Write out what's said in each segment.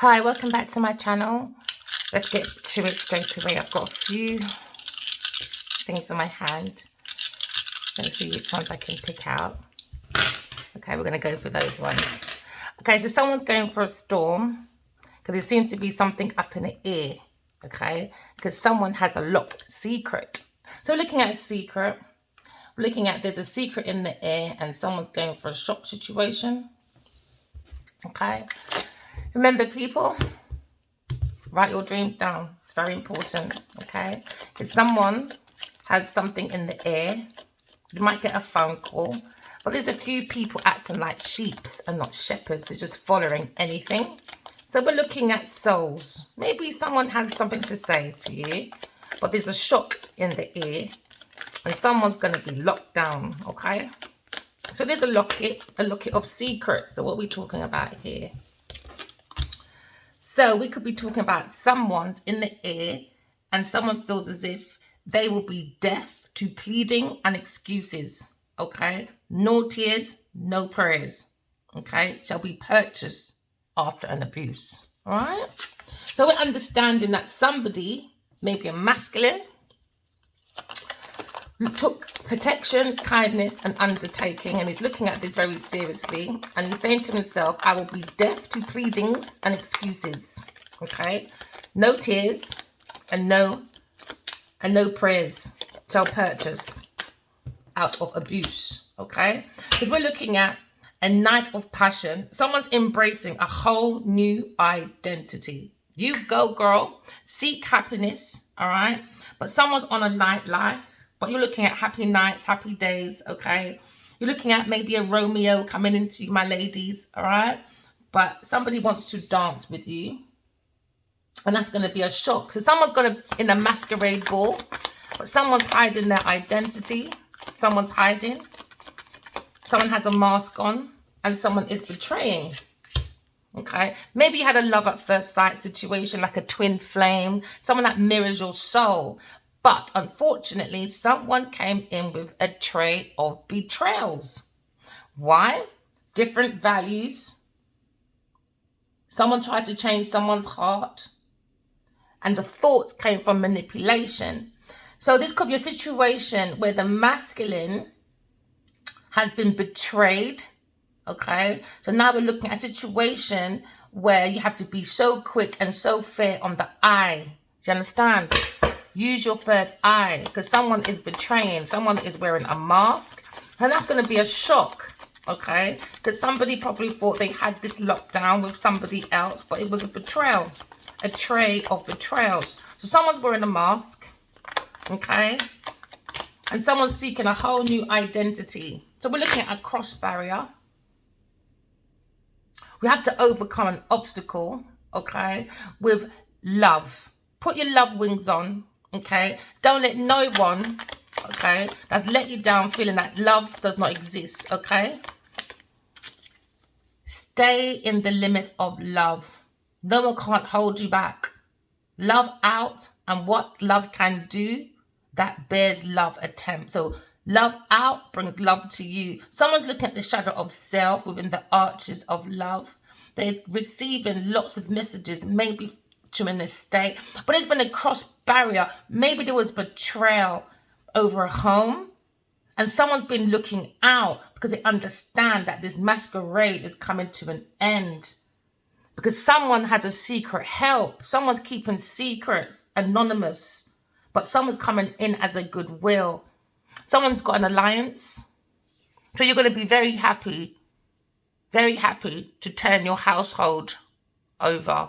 Hi, welcome back to my channel. Let's get to it straight away. I've got a few things in my hand. Let's see which ones I can pick out. Okay, we're going to go for those ones. Okay, so someone's going for a storm because there seems to be something up in the air. Okay, because someone has a locked secret. So we're looking at a secret. We're looking at there's a secret in the air and someone's going for a shock situation. Okay. Remember, people, write your dreams down. It's very important, okay? If someone has something in the air, you might get a phone call, but there's a few people acting like sheep and not shepherds. They're just following anything. So we're looking at souls. Maybe someone has something to say to you, but there's a shock in the air, and someone's going to be locked down, okay? So there's a locket of secrets. So what are we talking about here? So we could be talking about someone's in the air and someone feels as if they will be deaf to pleading and excuses, okay? No tears, no prayers, okay? Shall be purchased after an abuse, all right? So we're understanding that somebody, maybe a masculine, took protection, kindness, and undertaking, and he's looking at this very seriously, and he's saying to himself, I will be deaf to pleadings and excuses, okay? No tears and no prayers shall purchase out of abuse, okay? Because we're looking at a night of passion. Someone's embracing a whole new identity. You go, girl, seek happiness, all right? But someone's on a nightlife. But you're looking at happy nights, happy days, okay? You're looking at maybe a Romeo coming into my ladies, all right? But somebody wants to dance with you, and that's going to be a shock. So someone's going to, in a masquerade ball, but someone's hiding their identity. Someone's hiding. Someone has a mask on, and someone is betraying, okay? Maybe you had a love at first sight situation, like a twin flame, someone that mirrors your soul. But unfortunately, someone came in with a tray of betrayals. Why? Different values. Someone tried to change someone's heart. And the thoughts came from manipulation. So this could be a situation where the masculine has been betrayed. Okay? So now we're looking at a situation where you have to be so quick and so fair on the eye. Do you understand? Use your third eye, because someone is betraying. Someone is wearing a mask, and that's going to be a shock, okay? Because somebody probably thought they had this lockdown with somebody else, but it was a betrayal, a tray of betrayals. So someone's wearing a mask, okay? And someone's seeking a whole new identity. So we're looking at a cross barrier. We have to overcome an obstacle, okay, with love. Put your love wings on. Okay, don't let no one, okay, that's let you down feeling that love does not exist, okay? Stay in the limits of love. No one can't hold you back. Love out, and what love can do, that bears love attempt. So love out brings love to you. Someone's looking at the shadow of self within the arches of love. They're receiving lots of messages, maybe to an estate, but there's been a cross barrier. Maybe there was betrayal over a home, and someone's been looking out because they understand that this masquerade is coming to an end, because someone has a secret help. Someone's keeping secrets anonymous, but someone's coming in as a goodwill. Someone's got an alliance, so you're going to be very happy to turn your household over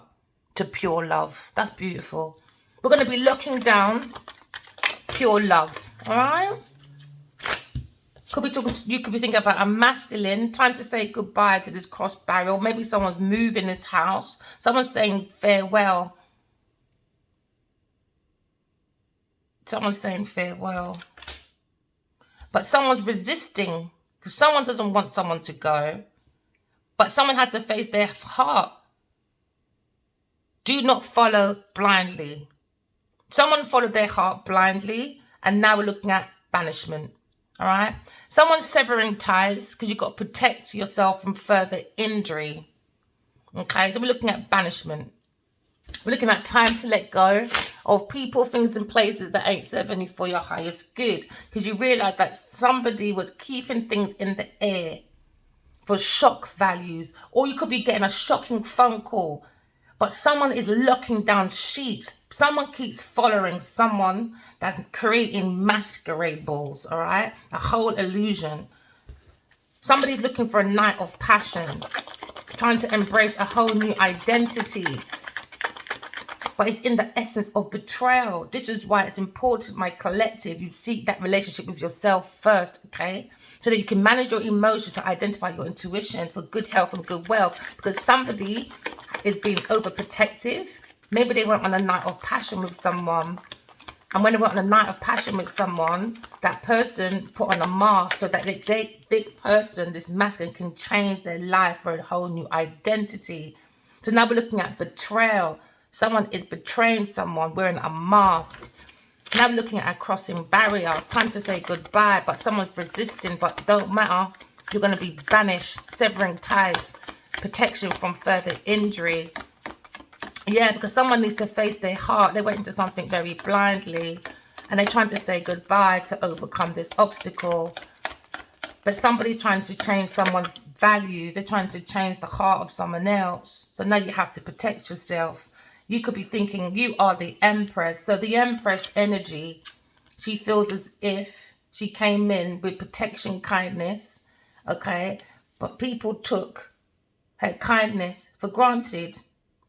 to pure love. That's beautiful. We're going to be looking down pure love, all right? You could be thinking about a masculine trying to say goodbye to this cross barrier. Maybe someone's moving this house. Someone's saying farewell. Someone's saying farewell. But someone's resisting because someone doesn't want someone to go. But someone has to face their heart. Do not follow blindly. Someone followed their heart blindly, and now we're looking at banishment, all right? Someone's severing ties because you've got to protect yourself from further injury. Okay, so we're looking at banishment. We're looking at time to let go of people, things, and places that ain't serving you for your highest good. Because you realize that somebody was keeping things in the air for shock values. Or you could be getting a shocking phone call. But someone is locking down sheets. Someone keeps following someone that's creating masquerade balls, all right? A whole illusion. Somebody's looking for a night of passion, trying to embrace a whole new identity. But it's in the essence of betrayal. This is why it's important, my collective, you seek that relationship with yourself first, okay? So that you can manage your emotions to identify your intuition for good health and good wealth. Because somebody is being overprotective. Maybe they went on a night of passion with someone. And when they went on a night of passion with someone, that person put on a mask so that this person, this masculine, can change their life for a whole new identity. So now we're looking at betrayal. Someone is betraying someone wearing a mask. Now we're looking at a crossing barrier. Time to say goodbye, but someone's resisting, but don't matter. You're going to be banished, severing ties, protection from further injury. Yeah, because someone needs to face their heart. They went into something very blindly and they're trying to say goodbye to overcome this obstacle. But somebody's trying to change someone's values. They're trying to change the heart of someone else. So now you have to protect yourself. You could be thinking you are the Empress. So the Empress energy, she feels as if she came in with protection, kindness, okay? But people took her kindness for granted.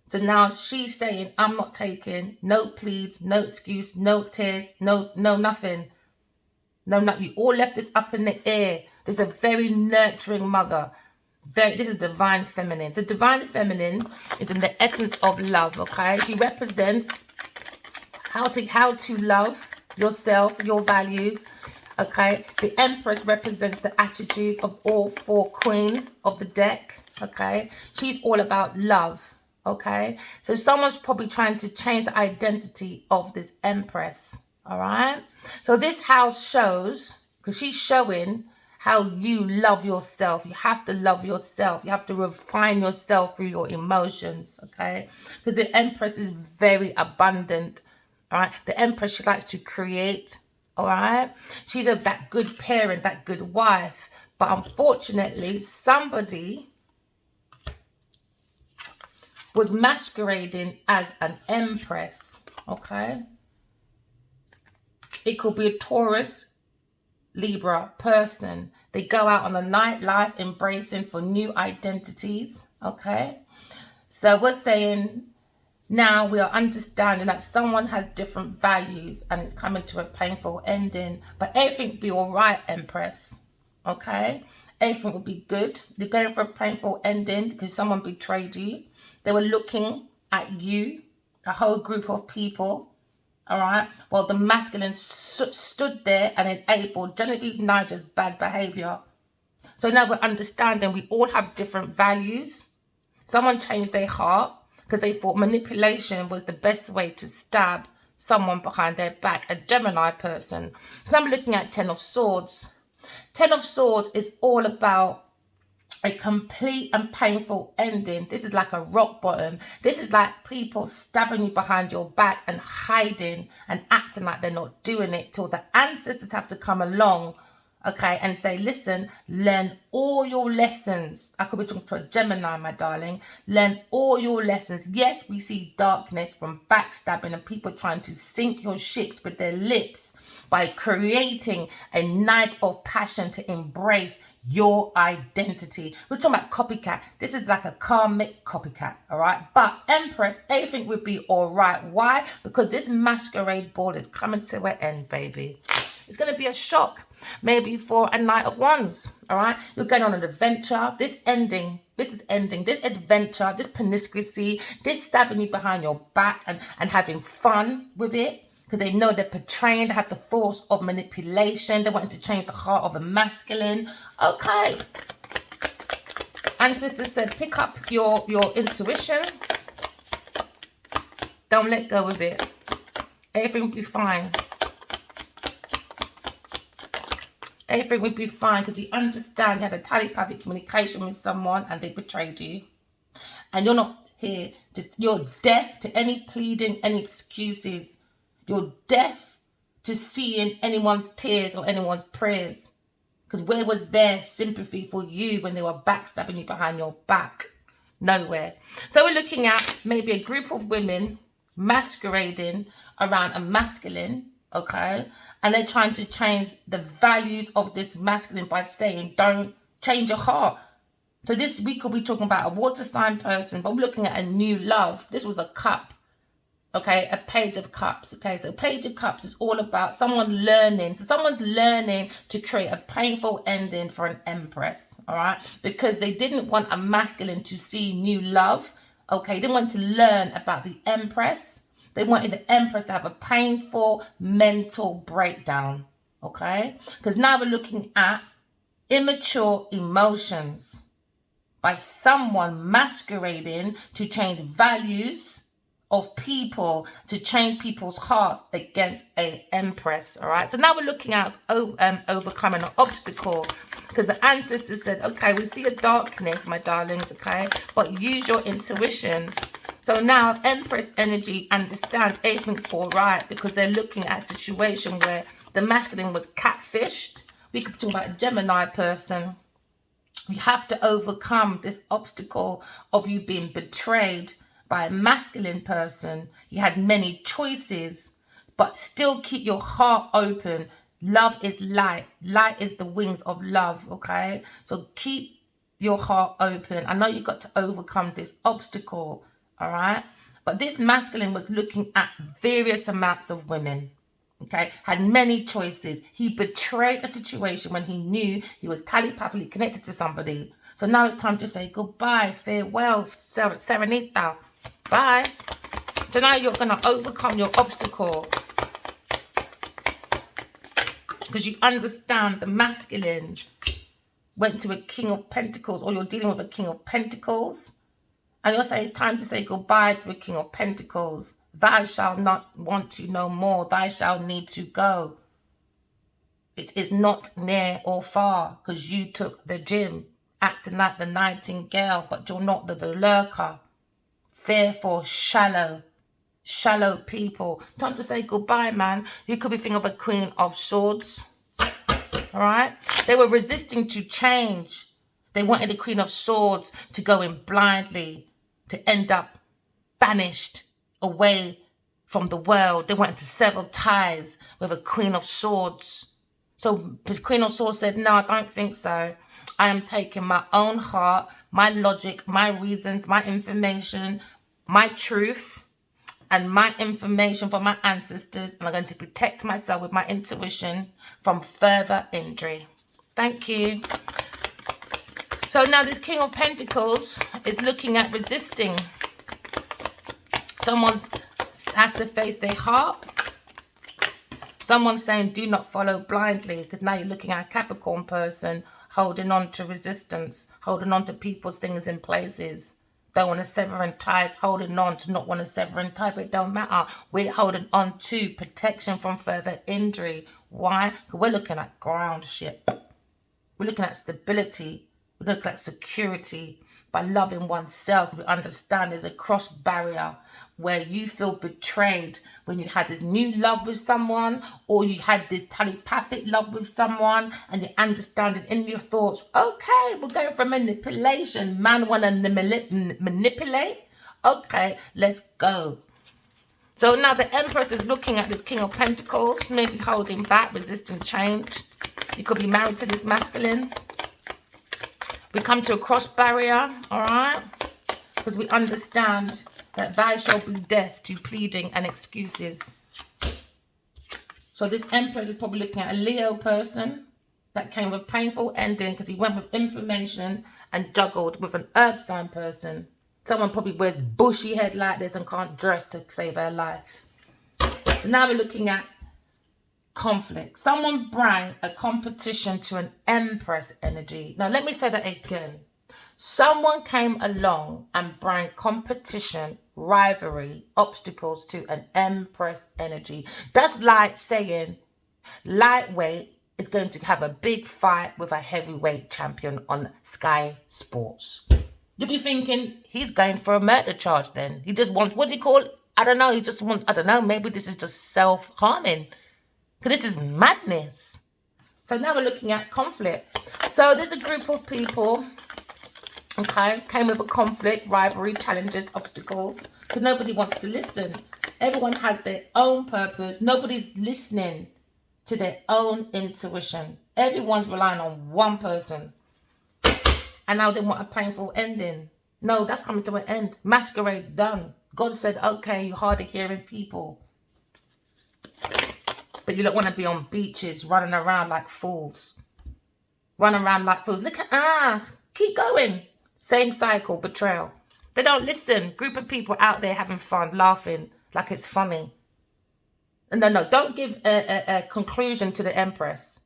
So now she's saying, I'm not taking no pleads, no excuse, no tears, no nothing. No, you all left this up in the air. There's a very nurturing mother. This is divine feminine. So divine feminine is in the essence of love, okay? She represents how to love yourself, your values, okay? The Empress represents the attitudes of all 4 queens of the deck, okay? She's all about love, okay? So someone's probably trying to change the identity of this Empress, all right? So this house shows, because she's showing how you love yourself. You have to love yourself. You have to refine yourself through your emotions, okay? Because the Empress is very abundant, all right? The Empress, she likes to create, all right? She's that good parent, that good wife. But unfortunately, somebody was masquerading as an Empress, okay? It could be a Taurus, Libra person. They go out on a nightlife embracing for new identities, okay? So we're saying now we are understanding that someone has different values and it's coming to a painful ending. But everything will be all right, Empress, okay? Everything will be good. You're going for a painful ending because someone betrayed you. They were looking at you, a whole group of people, all right? Well, the masculine stood there and enabled Genevieve Niger's bad behavior. So now we're understanding we all have different values. Someone changed their heart because they thought manipulation was the best way to stab someone behind their back, a Gemini person. So now we're looking at 10 of Swords. 10 of Swords is all about a complete and painful ending. This is like a rock bottom. This is like people stabbing you behind your back and hiding and acting like they're not doing it till the ancestors have to come along, okay, and say, listen, learn all your lessons. I could be talking to a Gemini, my darling. Learn all your lessons. Yes, we see darkness from backstabbing and people trying to sink your ships with their lips by creating a night of passion to embrace your identity. We're talking about copycat. This is like a karmic copycat, all right? But Empress, everything would be all right. Why? Because this masquerade ball is coming to an end, baby. It's going to be a shock, maybe for a night of wands, all right? You're going on an adventure. This is ending, this adventure, this promiscuity, this stabbing you behind your back and having fun with it. Because they know they're portraying, they have the force of manipulation. They want to change the heart of a masculine. Okay. Ancestor said, pick up your intuition. Don't let go of it. Everything will be fine. Everything will be fine because you understand you had a telepathic communication with someone and they betrayed you. And you're not here to, you're deaf to any pleading, any excuses. You're deaf to seeing anyone's tears or anyone's prayers. Because where was their sympathy for you when they were backstabbing you behind your back? Nowhere. So we're looking at maybe a group of women masquerading around a masculine, okay? And they're trying to change the values of this masculine by saying, don't change your heart. So this week could be talking about a water sign person, but we're looking at a new love. This was a cup. Okay, a page of cups. Okay, so page of cups is all about someone learning. So someone's learning to create a painful ending for an empress, all right? Because they didn't want a masculine to see new love. Okay, they didn't want to learn about the empress. They wanted the empress to have a painful mental breakdown, okay? Because now we're looking at immature emotions by someone masquerading to change values of people, to change people's hearts against an empress. All right, so now we're looking at overcoming an obstacle, because the ancestors said, okay, we see a darkness, my darlings, okay, but use your intuition. So now empress energy understands everything's all right, because they're looking at a situation where the masculine was catfished. We could talk about a Gemini person. You have to overcome this obstacle of you being betrayed by a masculine person. You had many choices, but still keep your heart open. Love is light. Light is the wings of love, okay? So keep your heart open. I know you got to overcome this obstacle, all right? But this masculine was looking at various amounts of women, okay? Had many choices. He betrayed a situation when he knew he was telepathically connected to somebody. So now it's time to say goodbye, farewell, Serenita. Bye. So now you're going to overcome your obstacle, because you understand the masculine went to a King of Pentacles, or you're dealing with a King of Pentacles, and you'll say it's time to say goodbye to a King of Pentacles. Thou shalt not want to know more. Thou shalt need to go. It is not near or far, because you took the gym, acting like the nightingale, but you're not the lurker. Fearful, shallow people. Time to say goodbye, man. You could be thinking of a Queen of Swords. All right? They were resisting to change. They wanted the Queen of Swords to go in blindly, to end up banished away from the world. They wanted to sever ties with a Queen of Swords. So the Queen of Swords said, no, I don't think so. I am taking my own heart, my logic, my reasons, my information, my truth, and my information from my ancestors, and I'm going to protect myself with my intuition from further injury. Thank you. So now this King of Pentacles is looking at resisting. Someone has to face their heart. Someone's saying do not follow blindly, because now you're looking at a Capricorn person holding on to resistance, holding on to people's things in places. Don't want to sever in ties, holding on to not want to sever in ties, but it don't matter. We're holding on to protection from further injury. Why? Because we're looking at groundship. We're looking at stability. We're looking at security. By loving oneself, we understand there's a cross barrier where you feel betrayed when you had this new love with someone, or you had this telepathic love with someone, and you understand it in your thoughts. Okay, we're going for manipulation. Man want to manipulate. Okay, let's go. So now the Empress is looking at this King of Pentacles, maybe holding back, resisting change. You could be married to this masculine. We come to a cross barrier, all right? Because we understand that thou shalt be deaf to pleading and excuses. So this Empress is probably looking at a Leo person that came with painful ending because he went with information and juggled with an Earth sign person. Someone probably wears bushy head like this and can't dress to save their life. So now we're looking at conflict. Someone bring a competition to an Empress energy. Now let me say that again. Someone came along and bring competition, rivalry, obstacles to an Empress energy. That's like saying lightweight is going to have a big fight with a heavyweight champion on Sky Sports. You'll be thinking, he's going for a murder charge then. He just wants, what do you call it? I don't know. He just wants, I don't know, maybe this is just self-harming. Because this is madness. So now we're looking at conflict. So there's a group of people, okay, came with a conflict, rivalry, challenges, obstacles, because nobody wants to listen. Everyone has their own purpose. Nobody's listening to their own intuition. Everyone's relying on one person. And now they want a painful ending. No, that's coming to an end. Masquerade done. God said, okay, you hard of hearing people. But you don't want to be on beaches running around like fools. Running around like fools. Look at us. Keep going. Same cycle, betrayal. They don't listen. Group of people out there having fun, laughing like it's funny. No, don't give a conclusion to the Empress.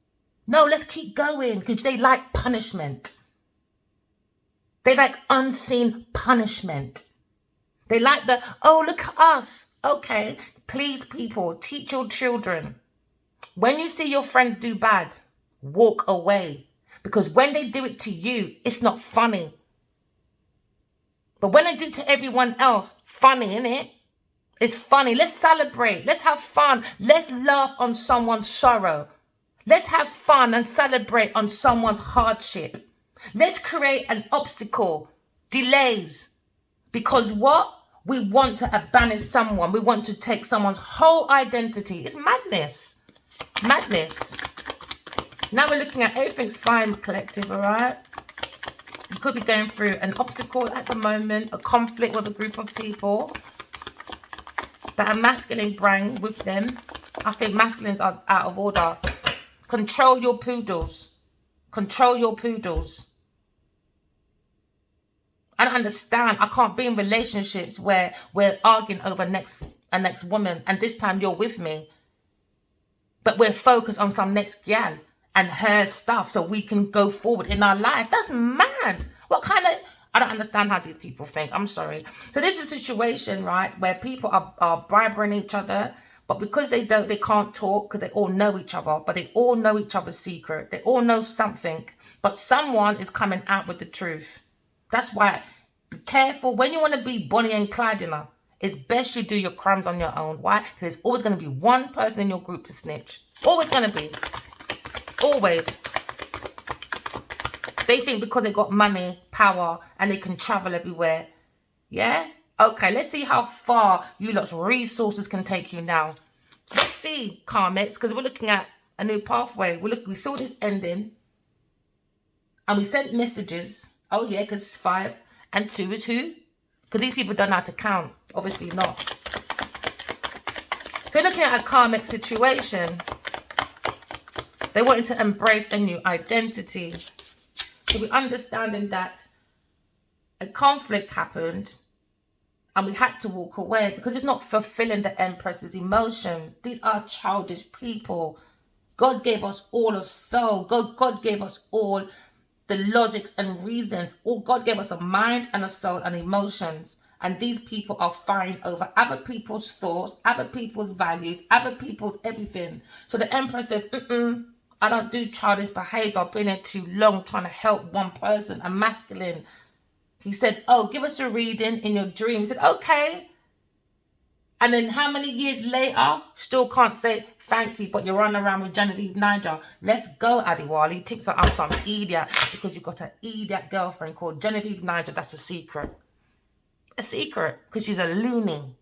No, let's keep going because they like punishment. They like unseen punishment. They like the, oh, look at us. Okay, please, people, teach your children. When you see your friends do bad, walk away. Because when they do it to you, it's not funny. But when they do it to everyone else, funny, innit? It's funny. Let's celebrate. Let's have fun. Let's laugh on someone's sorrow. Let's have fun and celebrate on someone's hardship. Let's create an obstacle, delays. Because what? We want to abandon someone. We want to take someone's whole identity. It's madness. Madness. Now we're looking at everything's fine, collective, all right? You could be going through an obstacle at the moment, a conflict with a group of people that are masculine brain with them. I think masculines are out of order. Control your poodles. Control your poodles. I don't understand. I can't be in relationships where we're arguing over a next woman and this time you're with me. But we're focused on some next gal and her stuff so we can go forward in our life. That's mad. What kind of... I don't understand how these people think. I'm sorry. So this is a situation, right, where people are bribing each other, but because they can't talk because they all know each other, but they all know each other's secret. They all know something, but someone is coming out with the truth. That's why, be careful. When you want to be Bonnie and Clyde, you know, it's best you do your crimes on your own. Why? Because there's always going to be one person in your group to snitch. Always going to be. Always. They think because they got money, power, and they can travel everywhere. Yeah? Okay, let's see how far you lot's resources can take you now. Let's see, karmics, because we're looking at a new pathway. We saw this ending. And we sent messages. Oh, yeah, because 5 and 2 is who? Because these people don't know how to count. Obviously not. So we're looking at a karmic situation. They wanted to embrace a new identity. So we're understanding that a conflict happened and we had to walk away because it's not fulfilling the Empress's emotions. These are childish people. God gave us all a soul. God gave us all the logics and reasons. God gave us a mind and a soul and emotions. And these people are fighting over other people's thoughts, other people's values, other people's everything. So the Empress said, I don't do childish behavior. I've been here too long trying to help one person, a masculine. He said, oh, give us a reading in your dream. He said, okay. And then how many years later, still can't say thank you, but you're running around with Genevieve Niger. Let's go, Adiwali. Thinks that I'm some idiot because you've got an idiot girlfriend called Genevieve Niger. That's a secret. A secret because she's a loony.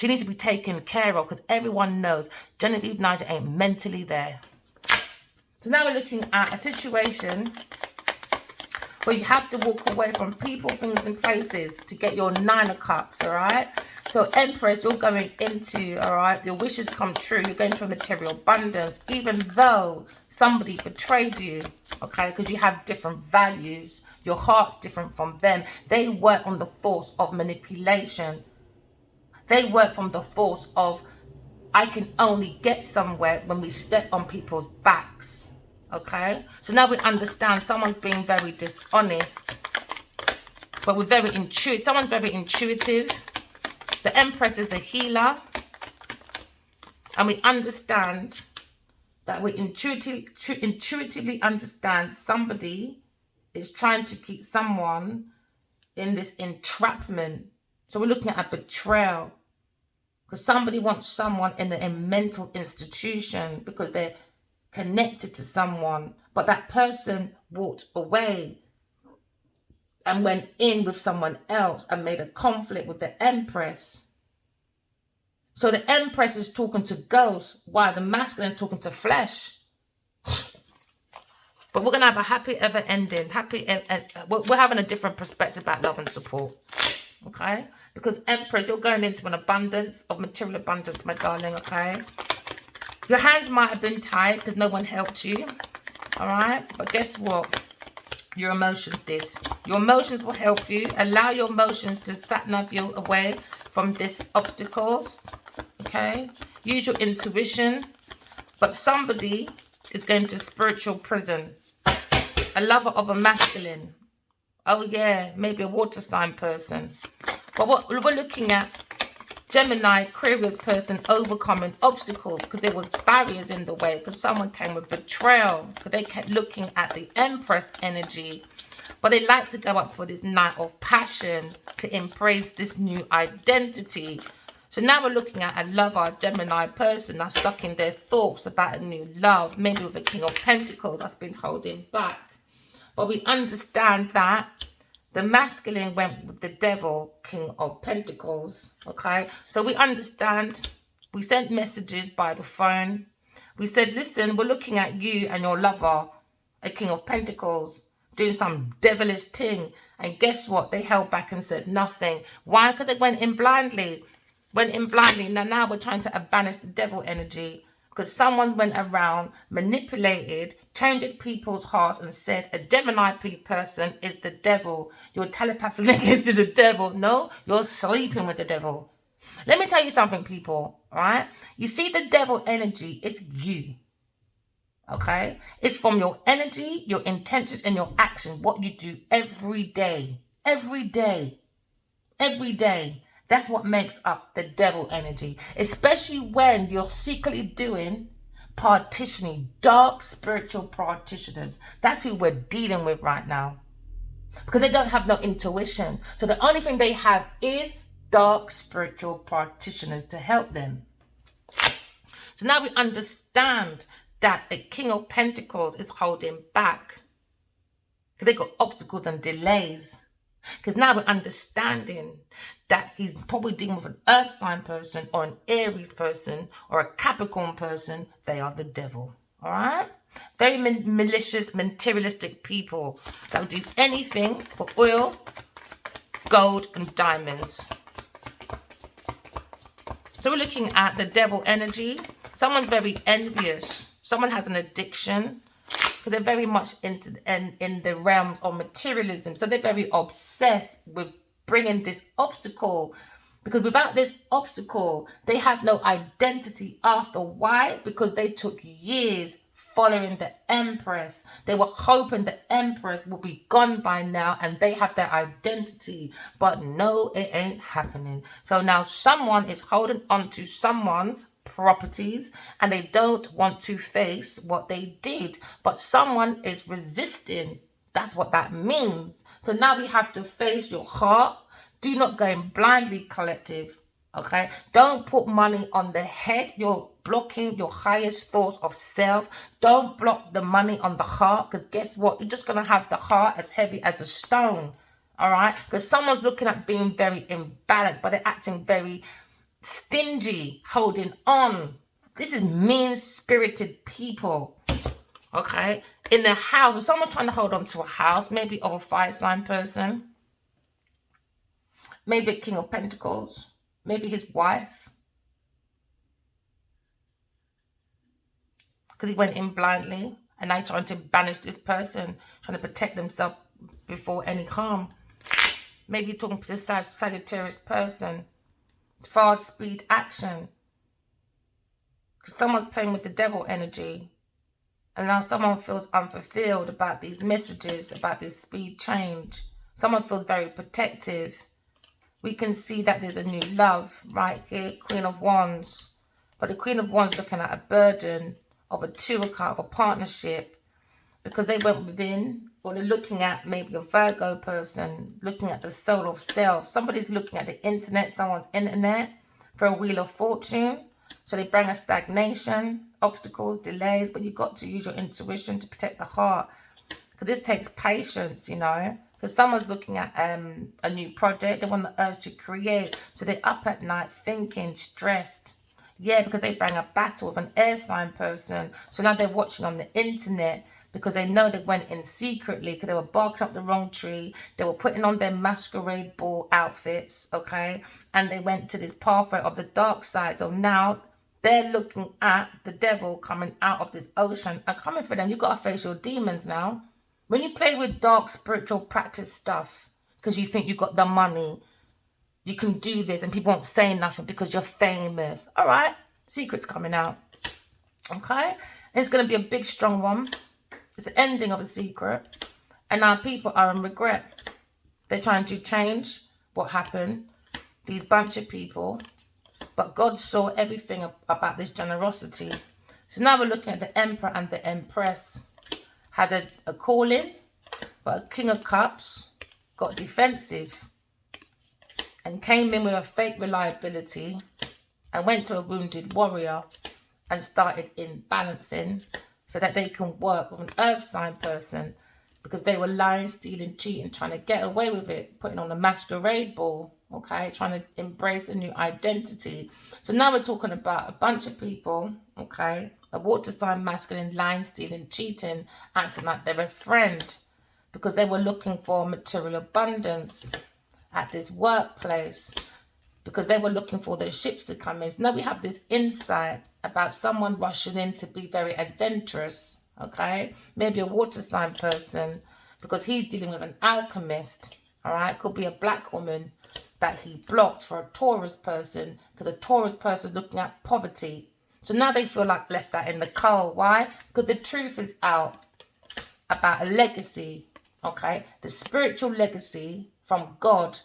She needs to be taken care of because everyone knows Genevieve Niger ain't mentally there. So now we're looking at a situation where you have to walk away from people, things, and places to get your 9 of Cups, all right? So Empress, you're going into, all right, your wishes come true. You're going to a material abundance, even though somebody betrayed you, okay? Because you have different values. Your heart's different from them. They work on the force of manipulation. They work from the force of, I can only get somewhere when we step on people's backs. Okay, so now we understand someone's being very dishonest, but we're very intuitive. Someone's very intuitive. The Empress is the healer, and we understand that we intuitively understand somebody is trying to keep someone in this entrapment. So we're looking at a betrayal. Because somebody wants someone in a mental institution because they're connected to someone. But that person walked away and went in with someone else and made a conflict with the Empress. So the Empress is talking to ghosts while the masculine is talking to flesh. But we're going to have a happy ever ending. We're having a different perspective about love and support. Okay? Because Empress, you're going into an abundance of material abundance, my darling. Okay? Your hands might have been tied because no one helped you. Alright? But guess what? Your emotions did. Your emotions will help you. Allow your emotions to sat-nav you away from these obstacles. Okay? Use your intuition. But somebody is going to spiritual prison. A lover of a masculine. Oh yeah, maybe a water sign person. But what we're looking at, Gemini, Aquarius person overcoming obstacles because there was barriers in the way because someone came with betrayal because they kept looking at the Empress energy. But they like to go up for this night of passion to embrace this new identity. So now we're looking at a lover, Gemini person that's stuck in their thoughts about a new love, maybe with a King of Pentacles that's been holding back. But we understand that the masculine went with the devil, King of Pentacles, okay? So we understand, we sent messages by the phone. We said, listen, we're looking at you and your lover, a King of Pentacles, doing some devilish thing. And guess what? They held back and said nothing. Why? Because they went in blindly. Now we're trying to banish the devil energy because someone went around, manipulated, changing people's hearts and said a Gemini person is the devil. You're telepathically linked to the devil. No, you're sleeping with the devil. Let me tell you something, people, all right? You see the devil energy, it's you, okay? It's from your energy, your intentions, and your action, what you do every day. That's what makes up the devil energy, especially when you're secretly doing partitioning, dark spiritual practitioners. That's who we're dealing with right now because they don't have no intuition. So the only thing they have is dark spiritual practitioners to help them. So now we understand that a King of Pentacles is holding back because they got obstacles and delays. Because now we're understanding that he's probably dealing with an earth sign person or an Aries person or a Capricorn person. They are the devil. All right? Very malicious, materialistic people that would do anything for oil, gold, and diamonds. So we're looking at the devil energy. Someone's very envious. Someone has an addiction. Because they're very much into in the realms of materialism. So they're very obsessed with bringing this obstacle. Because without this obstacle, they have no identity after. Why? Because they took years following the Empress. They were hoping the Empress will be gone by now and they have their identity. But no, it ain't happening. So now someone is holding on to someone's properties and they don't want to face what they did. But someone is resisting. That's what that means. So now we have to face your heart. Do not go in blindly, collective. Okay? Don't put money on the head. You're blocking your highest thoughts of self. Don't block the money on the heart, because guess what? You're just going to have the heart as heavy as a stone. All right? Because someone's looking at being very imbalanced, but they're acting very stingy, holding on. This is mean-spirited people. Okay? In the house, or someone trying to hold on to a house, maybe of a fire sign person. Maybe a King of Pentacles. Maybe his wife. Because he went in blindly. And now he's trying to banish this person. Trying to protect themselves before any harm. Maybe you're talking to a Sagittarius person. Fast speed action. Because someone's playing with the devil energy. And now someone feels unfulfilled about these messages. About this speed change. Someone feels very protective. We can see that there's a new love right here, Queen of Wands. But the Queen of Wands looking at a burden of a two card of a partnership because they went within or they're looking at maybe a Virgo person, looking at the soul of self. Somebody's looking at the internet, someone's internet for a wheel of fortune. So they bring a stagnation, obstacles, delays, but you've got to use your intuition to protect the heart. Because this takes patience, you know. Because someone's looking at a new project, they want the urge to create. So they're up at night thinking, stressed. Yeah, because they bring a battle with an air sign person. So now they're watching on the internet because they know they went in secretly because they were barking up the wrong tree. They were putting on their masquerade ball outfits, okay? And they went to this pathway of the dark side. So now they're looking at the devil coming out of this ocean and coming for them. You've got to face your demons now. When you play with dark spiritual practice stuff because you think you got the money, you can do this and people won't say nothing because you're famous. All right, secrets coming out. Okay, and it's going to be a big, strong one. It's the ending of a secret. And now people are in regret. They're trying to change what happened. These bunch of people. But God saw everything about this generosity. So now we're looking at the emperor and the empress. Had a calling, but a king of cups got defensive and came in with a fake reliability and went to a wounded warrior and started imbalancing so that they can work with an earth sign person because they were lying, stealing, cheating, trying to get away with it, putting on a masquerade ball, okay, trying to embrace a new identity. So now we're talking about a bunch of people, okay, a water sign masculine, lying, stealing, cheating, acting like they're a friend because they were looking for material abundance at this workplace because they were looking for their ships to come in. So now we have this insight about someone rushing in to be very adventurous, okay? Maybe a water sign person because he's dealing with an alchemist, all right? Could be a black woman that he blocked for a Taurus person because a Taurus person is looking at poverty. So now they feel like left out in the cold. Why? Because the truth is out about a legacy, okay? The spiritual legacy from God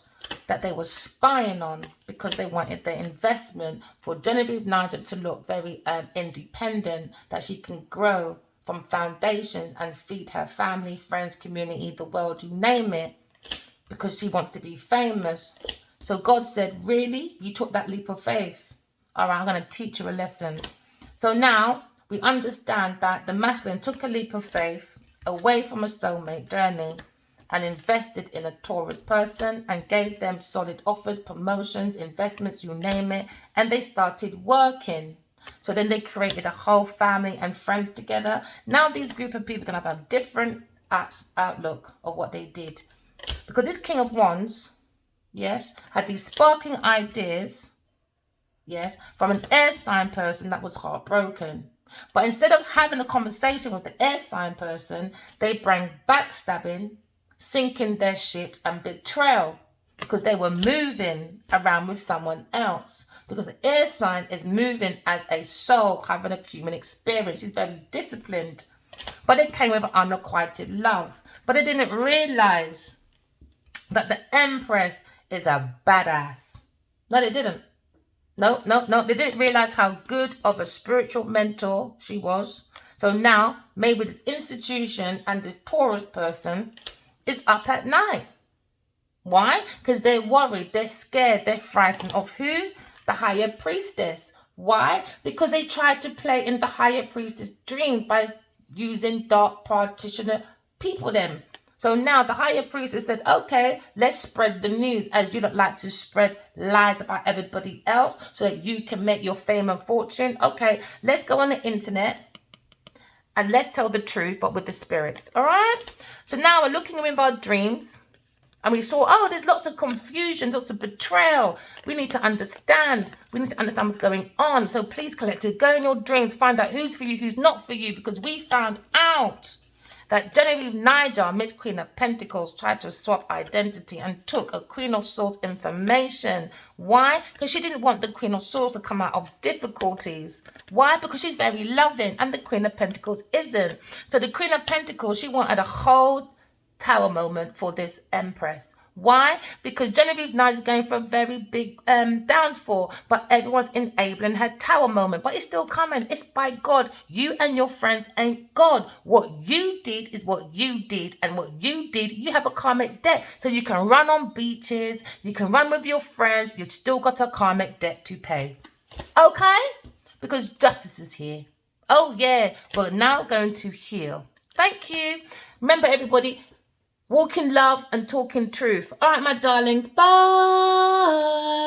that they were spying on because they wanted their investment for Genevieve Nigel to look very independent, that she can grow from foundations and feed her family, friends, community, the world, you name it, because she wants to be famous. So God said, really? You took that leap of faith? All right, I'm going to teach you a lesson. So now we understand that the masculine took a leap of faith away from a soulmate journey and invested in a Taurus person and gave them solid offers, promotions, investments, you name it. And they started working. So then they created a whole family and friends together. Now these group of people are going to have a different outlook of what they did. Because this King of Wands, yes, had these sparking ideas, yes, from an air sign person that was heartbroken. But instead of having a conversation with the air sign person, they bring backstabbing, sinking their ships, and betrayal because they were moving around with someone else. Because the air sign is moving as a soul, having a human experience. She's very disciplined. But it came with unrequited love. But they didn't realize that the Empress is a badass. No, they didn't. No. They didn't realize how good of a spiritual mentor she was. So now, maybe this institution and this Taurus person is up at night. Why? Because they're worried, they're scared, they're frightened of who? The higher priestess. Why? Because they tried to play in the higher priestess dream by using dark practitioner people them. So now the higher priestess said, okay, let's spread the news as you don't like to spread lies about everybody else so that you can make your fame and fortune. Okay, let's go on the internet and let's tell the truth, but with the spirits. All right. So now we're looking with our dreams and we saw, oh, there's lots of confusion, lots of betrayal. We need to understand. We need to understand what's going on. So please, collective, go in your dreams, find out who's for you, who's not for you, because we found out that Genevieve Nigel, Miss Queen of Pentacles, tried to swap identity and took a Queen of Swords information. Why? Because she didn't want the Queen of Swords to come out of difficulties. Why? Because she's very loving and the Queen of Pentacles isn't. So the Queen of Pentacles, she wanted a whole tower moment for this Empress. Why? Because Genevieve now is going for a very big downfall, but everyone's enabling her tower moment. But it's still coming. It's by God. You and your friends ain't God. What you did is what you did, and what you did, you have a karmic debt. So you can run on beaches, you can run with your friends, you've still got a karmic debt to pay. Okay? Because justice is here. Oh yeah, we're now going to heal. Thank you. Remember, everybody, walk in love and talk in truth. All right, my darlings. Bye.